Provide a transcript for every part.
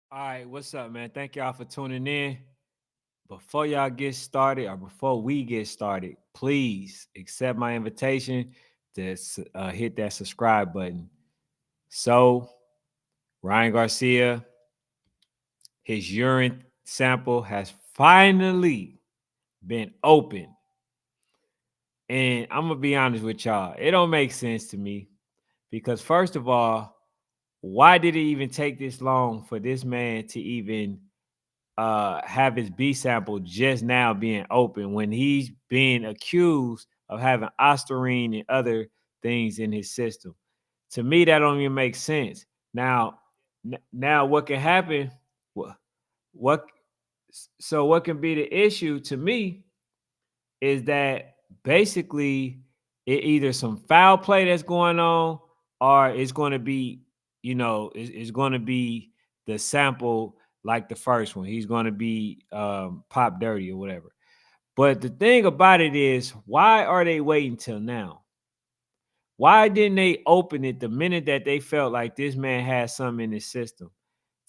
All right, what's up, man? Thank y'all for tuning in. Before y'all get started, or before we get started, please accept my invitation to hit that subscribe button. So, Ryan Garcia, his urine sample has finally been opened. And I'm gonna be honest with y'all, it don't make sense to me because first of all, why did it even take this long for this man to even have his B sample just now being open when he's being accused of having ostarine and other things in his system? To me, that don't even make sense. Now, what can happen? What? So, what can be the issue to me is that basically it either some foul play that's going on, or it's going to be, it's going to be the sample like the first one. He's going to be pop dirty or whatever. But the thing about it is, why are they waiting till now? Why didn't they open it the minute that they felt like this man had something in his system?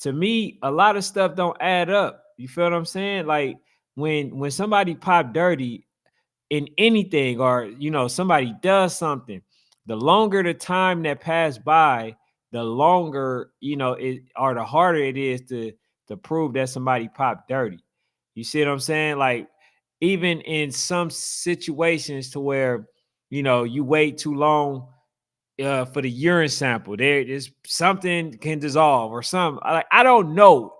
To me, a lot of stuff don't add up. You feel what I'm saying? Like when somebody pop dirty, in anything, or somebody does something, the longer the time that passed by, the longer it, or the harder it is to prove that somebody popped dirty. You see what I'm saying? Like, even in some situations to where you wait too long for the urine sample, there is something can dissolve or something. Like, I don't know.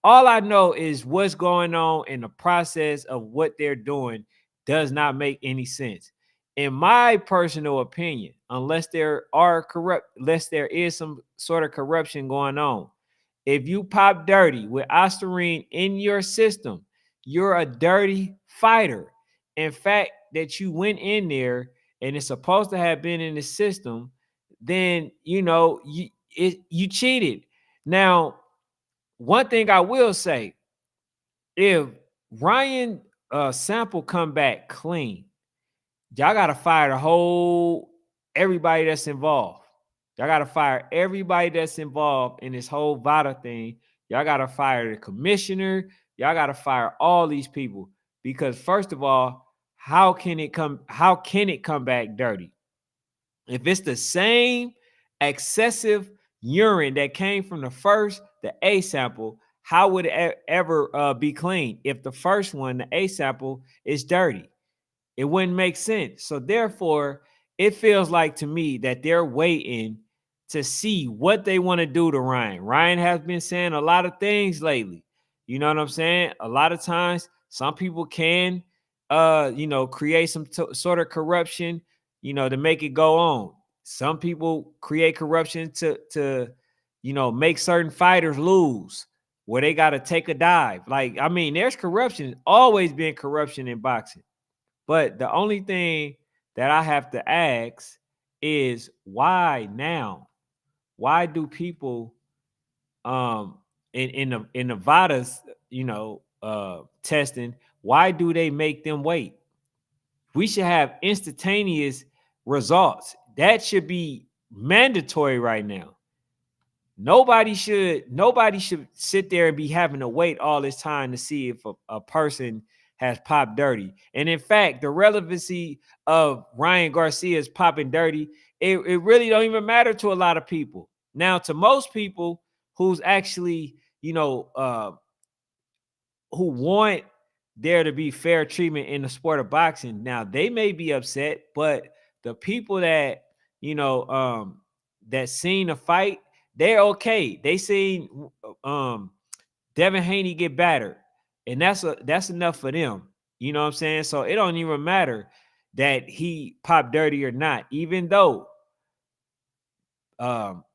All I know is what's going on in the process of what they're doing does not make any sense. In my personal opinion, unless there is some sort of corruption going on. If you pop dirty with ostarine in your system, you're a dirty fighter. In fact, that you went in there and it's supposed to have been in the system, then you cheated. Now, one thing I will say, if Ryan sample come back clean, y'all gotta fire the whole everybody that's involved. Y'all gotta fire everybody that's involved in this whole VADA thing. Y'all gotta fire the commissioner. Y'all gotta fire all these people because first of all, How can it come back dirty? If it's the same excessive urine that came from the A sample, how would it ever be clean if the first one, the A sample, is dirty? It wouldn't make sense. So therefore, it feels like to me that they're waiting to see what they want to do to Ryan. Ryan has been saying a lot of things lately. You know what I'm saying? A lot of times, some people can, create some sort of corruption, to make it go on. Some people create corruption to make certain fighters lose, where they got to take a dive. Like, I mean, there's corruption, always been corruption in boxing. But the only thing that I have to ask is why now? Why do people in Nevada's testing, why do they make them wait? We should have instantaneous results. That should be mandatory right now. Nobody should sit there and be having to wait all this time to see if a person has popped dirty. And in fact, the relevancy of Ryan Garcia's popping dirty, it really don't even matter to a lot of people. Now, to most people who's actually, who want there to be fair treatment in the sport of boxing, now they may be upset, but the people that that seen the fight, they're okay. They seen Devin Haney get battered, and that's enough for them. You know what I'm saying? So it don't even matter that he popped dirty or not, even though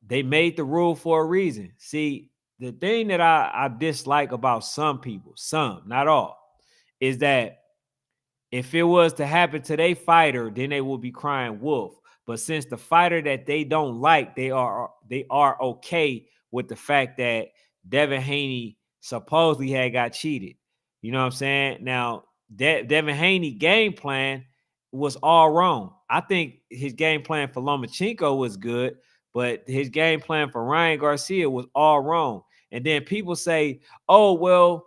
they made the rule for a reason. See, the thing that I dislike about some people, some, not all, is that if it was to happen to their fighter, then they will be crying wolf. But since the fighter that they don't like, they are okay with the fact that Devin Haney supposedly had got cheated. You know what I'm saying? Now, Devin Haney game plan was all wrong. I think his game plan for Lomachenko was good, but his game plan for Ryan Garcia was all wrong. And then people say, oh, well,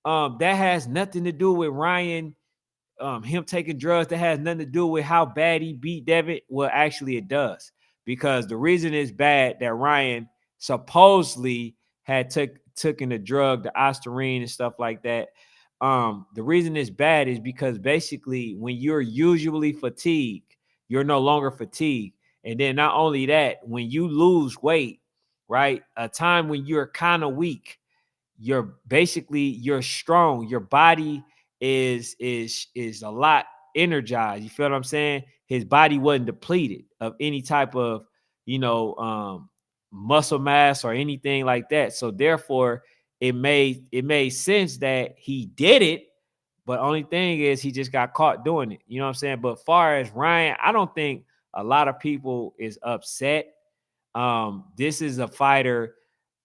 that has nothing to do with Ryan, him taking drugs. That has nothing to do with how bad he beat Devin. Well, actually, it does, because the reason it's bad that Ryan supposedly had taken the drug, the ostarine and stuff like that. The reason it's bad is because basically when you're usually fatigued, you're no longer fatigued. And then not only that, when you lose weight, right, a time when you're kind of weak, you're strong. Your body is a lot energized. You feel what I'm saying? His body wasn't depleted of any type of, muscle mass or anything like that. So therefore, it made sense that he did it. But only thing is he just got caught doing it. You know what I'm saying? But far as Ryan, I don't think a lot of people is upset. This is a fighter.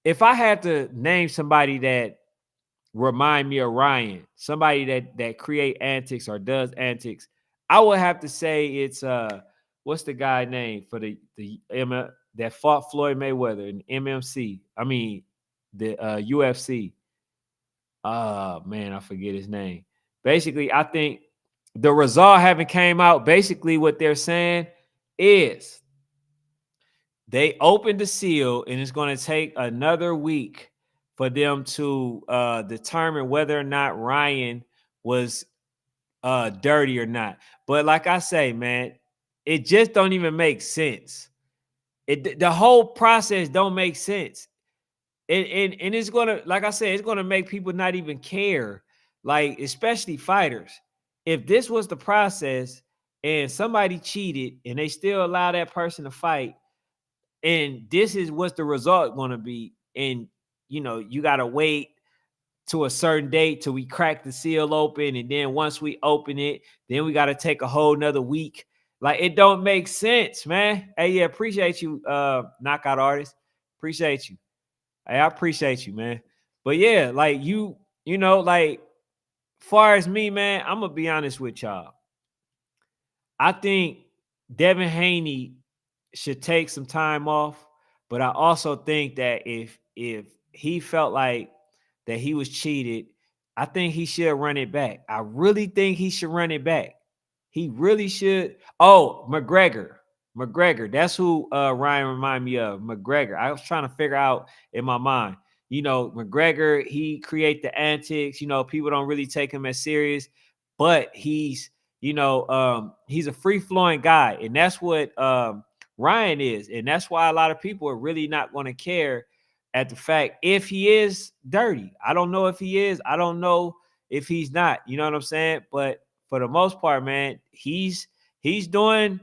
If I had to name somebody that remind me of Ryan, somebody that create antics or does antics, I would have to say it's what's the guy name for the that fought Floyd Mayweather in MMC? I mean the UFC. Man, I forget his name. Basically, I think the result haven't came out. Basically, what they're saying is they opened the seal, and it's going to take another week for them to determine whether or not Ryan was dirty or not. But like I say, man, it just don't even make sense. The whole process don't make sense. And it's gonna, like I said, it's gonna make people not even care, like especially fighters. If this was the process and somebody cheated and they still allow that person to fight, and this is what's the result going to be, and you got to wait to a certain date till we crack the seal open, and then once we open it, then we got to take a whole nother week. Like, it don't make sense, man. Hey, yeah, appreciate you, knockout artist. Appreciate you. Hey, I appreciate you, man. But yeah, like like, far as me, man, I'm gonna be honest with y'all. I think Devin Haney should take some time off, but I also think that if he felt like that he was cheated, I think he should run it back. I really think he should run it back. He really should. Oh, McGregor. McGregor. That's who Ryan reminded me of. McGregor. I was trying to figure out in my mind. McGregor, he create the antics. People don't really take him as serious, but he's a free-flowing guy, and that's what Ryan is. And that's why a lot of people are really not going to care at the fact if he is dirty. I don't know if he is. I don't know if he's not. You know what I'm saying? But for the most part, man, he's doing,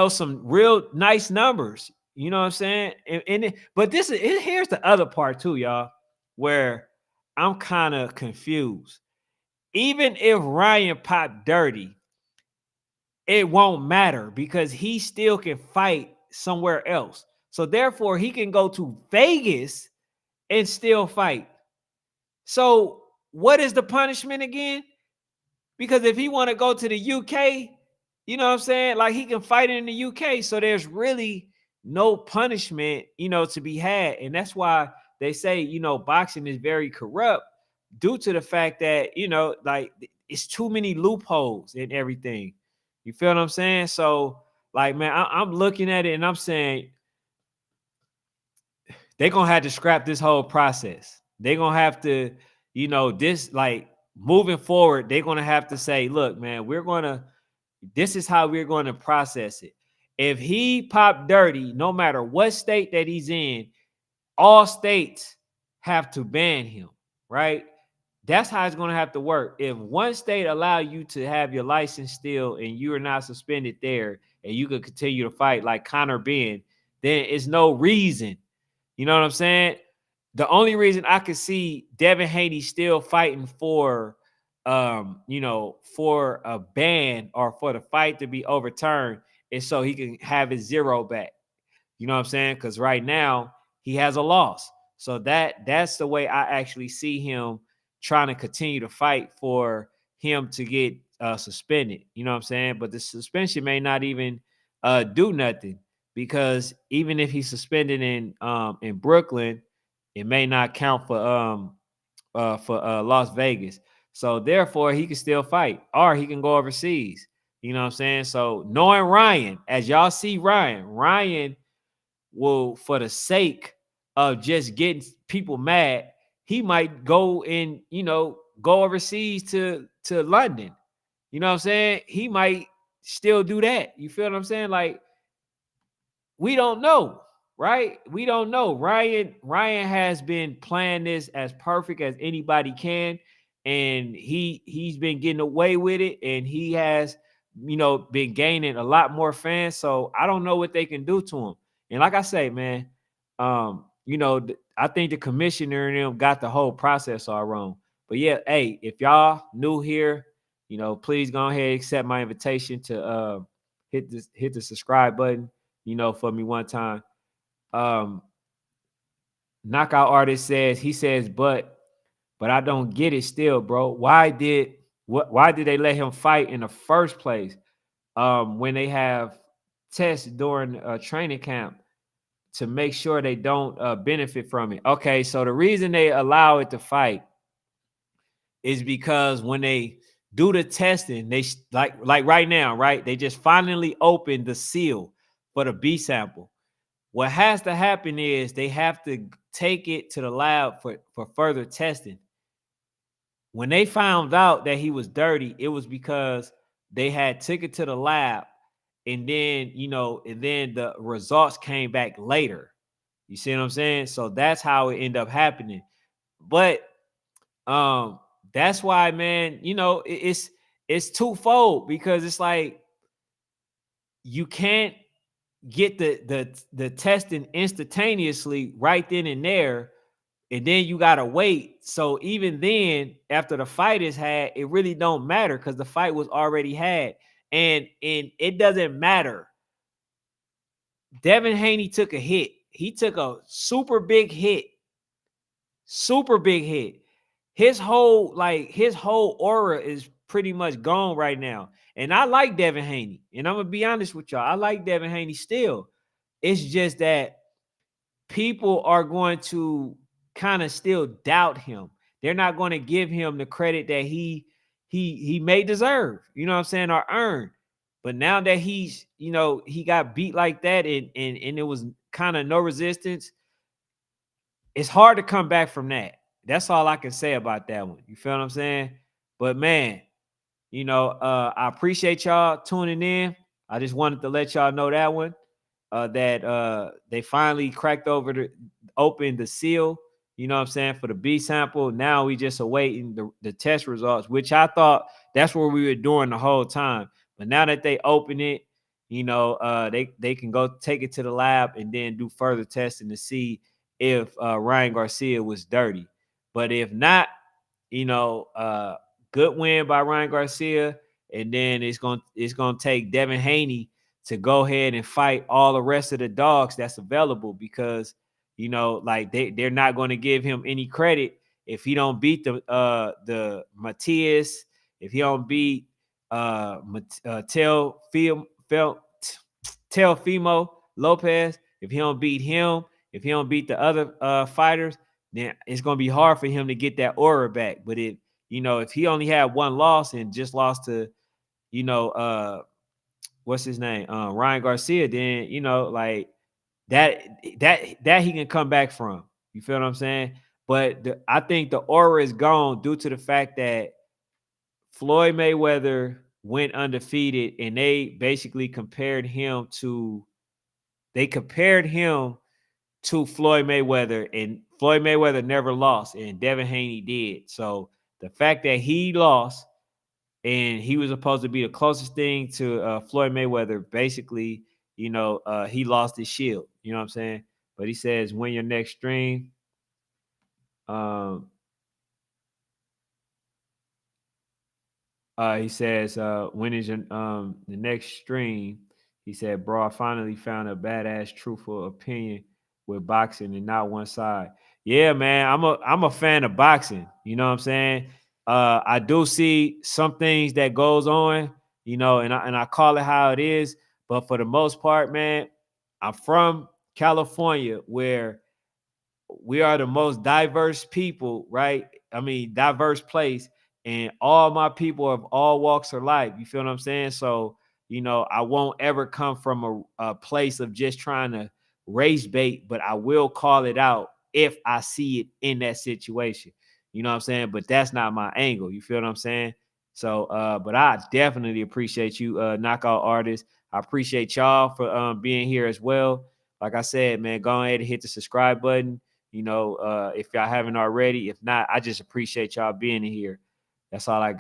some real nice numbers. You know what I'm saying? But here's the other part too, y'all, where I'm kind of confused. Even if Ryan popped dirty, it won't matter because he still can fight somewhere else. So therefore, he can go to Vegas and still fight. So what is the punishment again? Because if he want to go to the UK, you know what I'm saying? Like, he can fight in the UK. So there's really no punishment, to be had. And that's why they say, boxing is very corrupt due to the fact that, like, it's too many loopholes and everything. You feel what I'm saying? So, like, man, I'm looking at it and I'm saying they're going to have to scrap this whole process. They're going to have to, this, like, moving forward, they're going to have to say, look, man, this is how we're going to process it. If he popped dirty, no matter what state that he's in, all states have to ban him, right? That's how it's going to have to work. If one state allow you to have your license still and you are not suspended there and you could continue to fight like Conor Ben, then it's no reason. You know what I'm saying? The only reason I could see Devin Haney still fighting for for a ban or for the fight to be overturned is so he can have his zero back. You know what I'm saying? Because right now he has a loss. So that's the way I actually see him trying to continue to fight for him to get suspended. You know what I'm saying? But the suspension may not even do nothing, because even if he's suspended in Brooklyn, it may not count for Las Vegas. So therefore, he can still fight, or he can go overseas. You know what I'm saying? So knowing Ryan, as y'all see Ryan will, for the sake of just getting people mad, he might go and go overseas to London. You know what I'm saying? He might still do that. You feel what I'm saying? Like, we don't know, right? We don't know. Ryan has been playing this as perfect as anybody can, and he's been getting away with it, and he has, been gaining a lot more fans. So I don't know what they can do to him. And like I say, man, I think the commissioner and them got the whole process all wrong. But yeah, hey, if y'all new here, please go ahead and accept my invitation to hit the subscribe button, for me one time. Um, Knockout Artist says, but I don't get it still, bro. Why did they let him fight in the first place? When they have tests during training camp to make sure they don't benefit from it. Okay, so the reason they allow it to fight is because when they do the testing, they like right now, right? They just finally opened the seal for the B sample. What has to happen is they have to take it to the lab for further testing. When they found out that he was dirty, it was because they had took it to the lab, and then the results came back later. You see what I'm saying? So that's how it ended up happening. But that's why, man, it's twofold, because it's like you can't get the testing instantaneously right then and there, and then you gotta wait. So even then, after the fight is had, it really don't matter because the fight was already had, and it doesn't matter. Devin Haney took a hit. He took a super big hit. Super big hit. His whole aura is pretty much gone right now. And I like Devin Haney. And I'm gonna be honest with y'all. I like Devin Haney still. It's just that people are going to kind of still doubt him. They're not going to give him the credit that he may deserve, you know what I'm saying, or earn. But now that he got beat like that, and it was kind of no resistance, it's hard to come back from that. That's all I can say about that one. You feel what I'm saying? But man, I appreciate y'all tuning in. I just wanted to let y'all know that one. That they finally cracked open the seal, you know what I'm saying, for the B sample. Now we just awaiting the test results, which I thought that's what we were doing the whole time. But now that they open it, they can go take it to the lab and then do further testing to see if Ryan Garcia was dirty. But if not, good win by Ryan Garcia, and then it's gonna take Devin Haney to go ahead and fight all the rest of the dogs that's available, because like they're not going to give him any credit if he don't beat the Matias, if he don't beat Teofimo Lopez, if he don't beat him, if he don't beat the other fighters, then it's going to be hard for him to get that aura back. But if he only had one loss and just lost to what's his name, Ryan Garcia, then like that he can come back from. You feel what I'm saying? But I think the aura is gone due to the fact that Floyd Mayweather went undefeated, and they basically compared him to Floyd Mayweather, and Floyd Mayweather never lost, and Devin Haney did. So the fact that he lost, and he was supposed to be the closest thing to Floyd Mayweather, basically, he lost his shield. You know what I'm saying? But he says, win your next stream. He says, when is your the next stream? He said, bro, I finally found a badass, truthful opinion with boxing and not one side. Yeah, man, I'm a fan of boxing. You know what I'm saying? I do see some things that goes on, and I call it how it is. But for the most part, man, I'm from California, where we are the most diverse people, right? I mean, diverse place, and all my people of all walks of life. You feel what I'm saying? So, I won't ever come from a place of just trying to race bait, but I will call it out if I see it in that situation. You know what I'm saying? But that's not my angle. You feel what I'm saying? So, but I definitely appreciate you, knockout artist. I appreciate y'all for being here as well. Like I said, man, go ahead and hit the subscribe button. If y'all haven't already. If not, I just appreciate y'all being here. That's all I got.